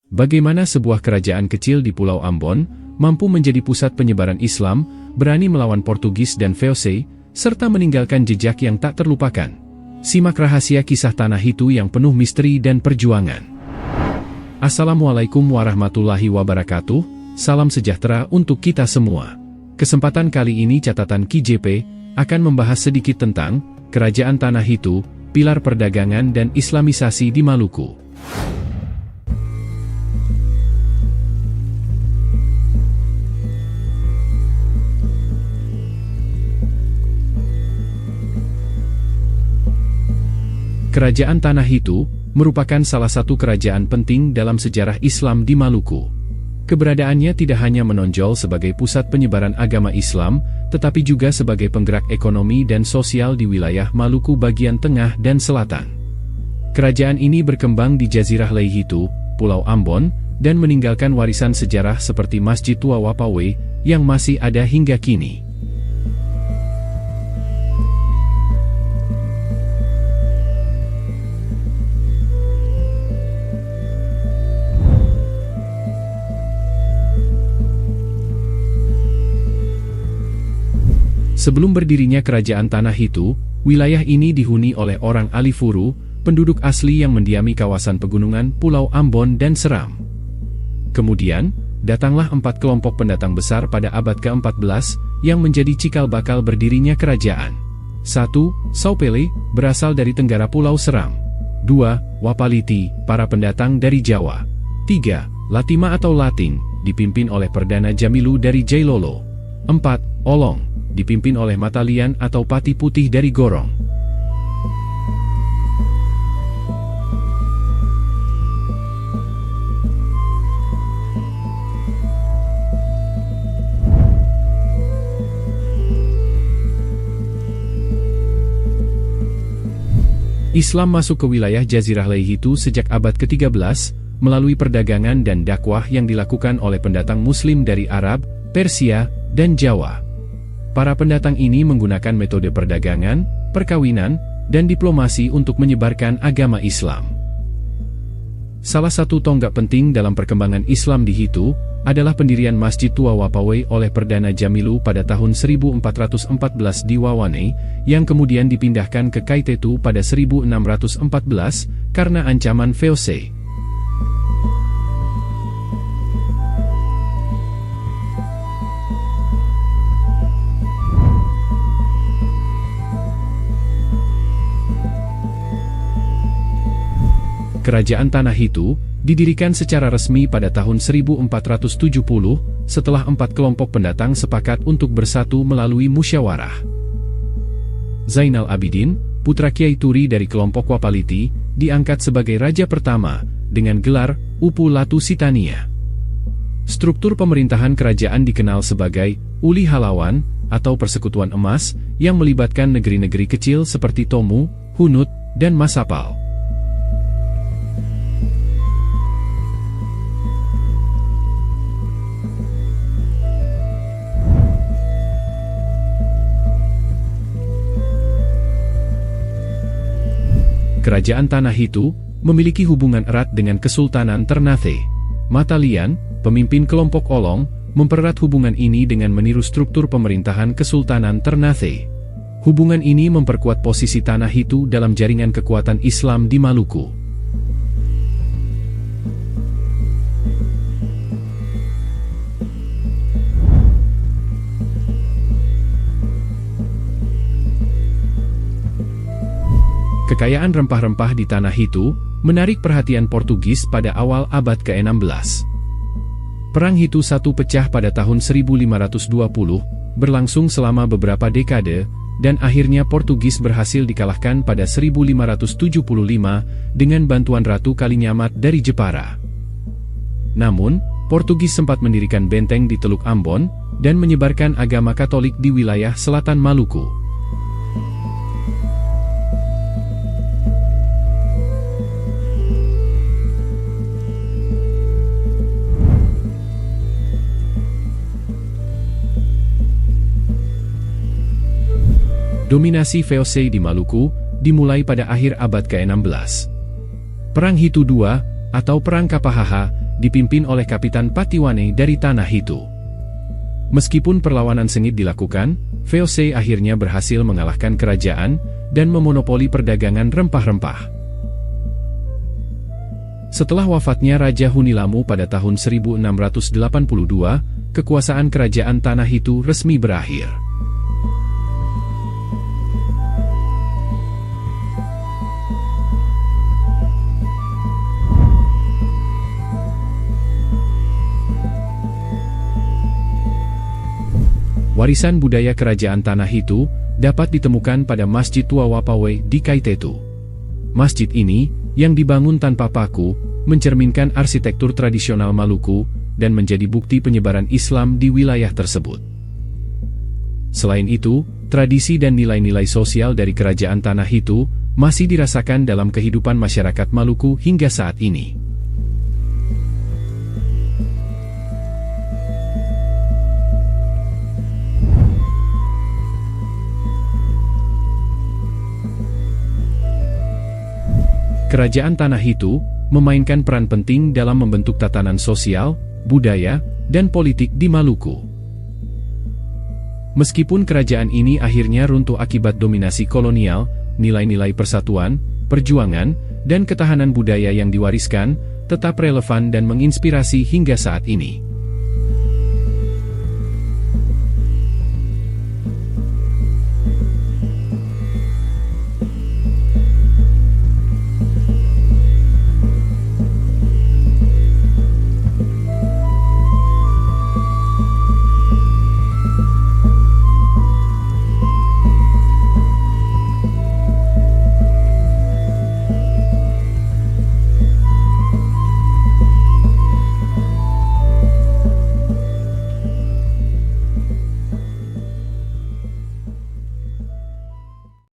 Bagaimana sebuah kerajaan kecil di Pulau Ambon mampu menjadi pusat penyebaran Islam, berani melawan Portugis dan VOC, serta meninggalkan jejak yang tak terlupakan. Simak rahasia kisah Tanah Hitu yang penuh misteri dan perjuangan. Assalamualaikum warahmatullahi wabarakatuh, salam sejahtera untuk kita semua. Kesempatan kali ini catatan KJP akan membahas sedikit tentang Kerajaan Tanah Hitu, pilar perdagangan dan Islamisasi di Maluku. Kerajaan Tanah Hitu merupakan salah satu kerajaan penting dalam sejarah Islam di Maluku. Keberadaannya tidak hanya menonjol sebagai pusat penyebaran agama Islam, tetapi juga sebagai penggerak ekonomi dan sosial di wilayah Maluku bagian tengah dan selatan. Kerajaan ini berkembang di Jazirah Leyhitu, Pulau Ambon, dan meninggalkan warisan sejarah seperti Masjid Tua Wapawe yang masih ada hingga kini. Sebelum berdirinya Kerajaan Tanah Hitu, wilayah ini dihuni oleh orang Alifuru, penduduk asli yang mendiami kawasan pegunungan Pulau Ambon dan Seram. Kemudian, datanglah 4 kelompok pendatang besar pada abad ke-14, yang menjadi cikal bakal berdirinya kerajaan. 1. Saupele, berasal dari tenggara Pulau Seram. 2. Wapaliti, para pendatang dari Jawa. 3. Latima atau Lating, dipimpin oleh Perdana Jamilu dari Jailolo. 4. Olong, dipimpin oleh Matalian atau Pati Putih dari Gorong. Islam masuk ke wilayah Jazirah Leyhitu sejak abad ke-13, melalui perdagangan dan dakwah yang dilakukan oleh pendatang Muslim dari Arab, Persia, dan Jawa. Para pendatang ini menggunakan metode perdagangan, perkawinan, dan diplomasi untuk menyebarkan agama Islam. Salah satu tonggak penting dalam perkembangan Islam di Hitu adalah pendirian Masjid Tua Wapawe oleh Perdana Jamilu pada tahun 1414 di Wawane, yang kemudian dipindahkan ke Kaitetu pada 1614 karena ancaman VOC. Kerajaan Tanah Hitu didirikan secara resmi pada tahun 1470 setelah 4 kelompok pendatang sepakat untuk bersatu melalui musyawarah. Zainal Abidin, putra Kiai Turi dari kelompok Wapaliti, diangkat sebagai raja pertama dengan gelar Upu Latu Sitania. Struktur pemerintahan kerajaan dikenal sebagai Uli Halawan atau Persekutuan Emas yang melibatkan negeri-negeri kecil seperti Tomu, Hunut, dan Masapal. Kerajaan Tanah Hitu memiliki hubungan erat dengan Kesultanan Ternate. Matalian, pemimpin kelompok Olong, mempererat hubungan ini dengan meniru struktur pemerintahan Kesultanan Ternate. Hubungan ini memperkuat posisi Tanah Hitu dalam jaringan kekuatan Islam di Maluku. Kekayaan rempah-rempah di Tanah Hitu menarik perhatian Portugis pada awal abad ke-16. Perang Hitu I pecah pada tahun 1520, berlangsung selama beberapa dekade, dan akhirnya Portugis berhasil dikalahkan pada 1575 dengan bantuan Ratu Kalinyamat dari Jepara. Namun, Portugis sempat mendirikan benteng di Teluk Ambon dan menyebarkan agama Katolik di wilayah selatan Maluku. Dominasi VOC di Maluku dimulai pada akhir abad ke-16. Perang Hitu II, atau Perang Kapahaha, dipimpin oleh Kapitan Patiwane dari Tanah Hitu. Meskipun perlawanan sengit dilakukan, VOC akhirnya berhasil mengalahkan kerajaan dan memonopoli perdagangan rempah-rempah. Setelah wafatnya Raja Hunilamu pada tahun 1682, kekuasaan kerajaan Tanah Hitu resmi berakhir. Warisan budaya kerajaan Tanah Hitu dapat ditemukan pada Masjid Tua Wapawe di Kaitetu. Masjid ini, yang dibangun tanpa paku, mencerminkan arsitektur tradisional Maluku dan menjadi bukti penyebaran Islam di wilayah tersebut. Selain itu, tradisi dan nilai-nilai sosial dari kerajaan Tanah Hitu masih dirasakan dalam kehidupan masyarakat Maluku hingga saat ini. Kerajaan Tanah Hitu memainkan peran penting dalam membentuk tatanan sosial, budaya, dan politik di Maluku. Meskipun kerajaan ini akhirnya runtuh akibat dominasi kolonial, nilai-nilai persatuan, perjuangan, dan ketahanan budaya yang diwariskan tetap relevan dan menginspirasi hingga saat ini.